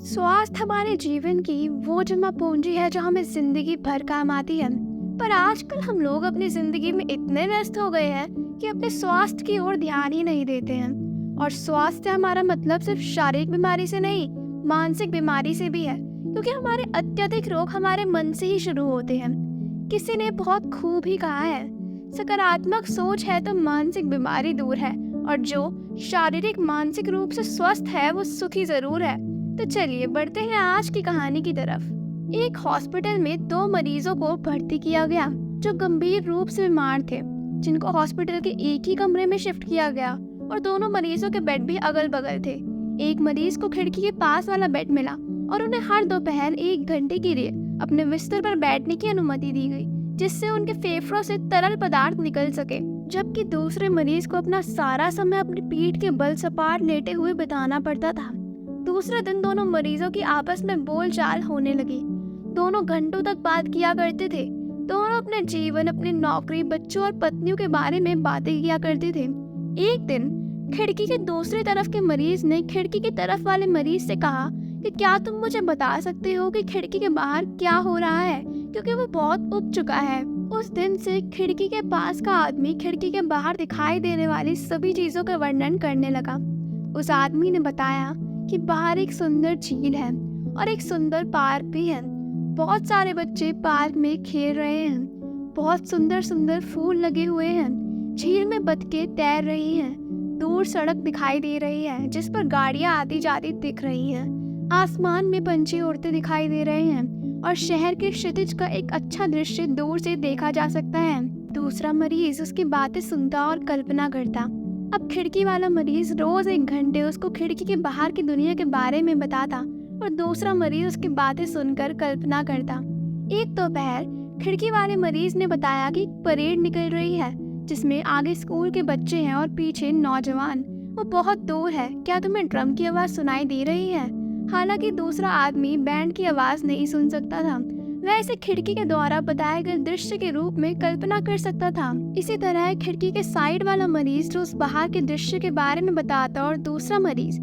स्वास्थ्य हमारे जीवन की वो जमा पूंजी है जो हमें जिंदगी भर काम आती है। पर आजकल हम लोग अपनी जिंदगी में इतने व्यस्त हो गए हैं कि अपने स्वास्थ्य की ओर ध्यान ही नहीं देते हैं। और स्वास्थ्य हमारा मतलब सिर्फ शारीरिक बीमारी से नहीं, मानसिक बीमारी से भी है, क्योंकि हमारे अत्यधिक रोग हमारे मन से ही शुरू होते हैं। किसी ने बहुत खूब ही कहा है, सकारात्मक सोच है तो मानसिक बीमारी दूर है, और जो शारीरिक मानसिक रूप से स्वस्थ है वो सुखी जरूर है। तो चलिए बढ़ते हैं आज की कहानी की तरफ। एक हॉस्पिटल में दो मरीजों को भर्ती किया गया जो गंभीर रूप से बीमार थे, जिनको हॉस्पिटल के एक ही कमरे में शिफ्ट किया गया और दोनों मरीजों के बेड भी अगल बगल थे। एक मरीज को खिड़की के पास वाला बेड मिला और उन्हें हर दोपहर 1 घंटे के लिए अपने बिस्तर पर बैठने की अनुमति दी गई, जिससे उनके फेफड़ों से तरल पदार्थ निकल सके। जबकि दूसरे मरीज को अपना सारा समय अपनी पीठ के बल सपाट लेटे हुए बिताना पड़ता था। दूसरे दिन दोनों मरीजों की आपस में बोलचाल होने लगी। दोनों घंटों तक बात किया करते थे। दोनों अपने जीवन, अपनी नौकरी, बच्चों और पत्नियों के बारे में बातें किया करते थे। एक दिन खिड़की के दूसरी तरफ के मरीज ने खिड़की की तरफ वाले मरीज से कहा कि क्या तुम मुझे बता सकते हो कि खिड़की के बाहर क्या हो रहा है, क्योंकि वो बहुत उब चुका है। उस दिन से खिड़की के पास का आदमी खिड़की के बाहर दिखाई देने वाली सभी चीजों का वर्णन करने लगा। उस आदमी ने बताया कि बाहर एक सुंदर झील है और एक सुंदर पार्क भी है। बहुत सारे बच्चे पार्क में खेल रहे हैं। बहुत सुंदर सुंदर फूल लगे हुए हैं। झील में बतखें तैर रही हैं। दूर सड़क दिखाई दे रही है जिस पर गाड़ियां आती जाती दिख रही हैं। आसमान में पंछी उड़ते दिखाई दे रहे हैं और शहर के क्षितिज का एक अच्छा दृश्य दूर से देखा जा सकता है। दूसरा मरीज उसकी बातें सुनता और कल्पना करता। अब खिड़की वाला मरीज रोज 1 घंटे उसको खिड़की के बाहर की दुनिया के बारे में बताता और दूसरा मरीज उसकी बातें सुनकर कल्पना करता। एक दोपहर खिड़की वाले मरीज ने बताया कि एक परेड निकल रही है जिसमें आगे स्कूल के बच्चे हैं और पीछे नौजवान। वो बहुत दूर है। क्या तुम्हें ड्रम की आवाज सुनाई दे रही है? हालांकि दूसरा आदमी बैंड की आवाज नहीं सुन सकता था, वह इसे खिड़की के द्वारा बताए गए दृश्य के रूप में कल्पना कर सकता था। इसी तरह खिड़की के साइड वाला मरीज जो उस बाहर के दृश्य के बारे में बताता और दूसरा मरीज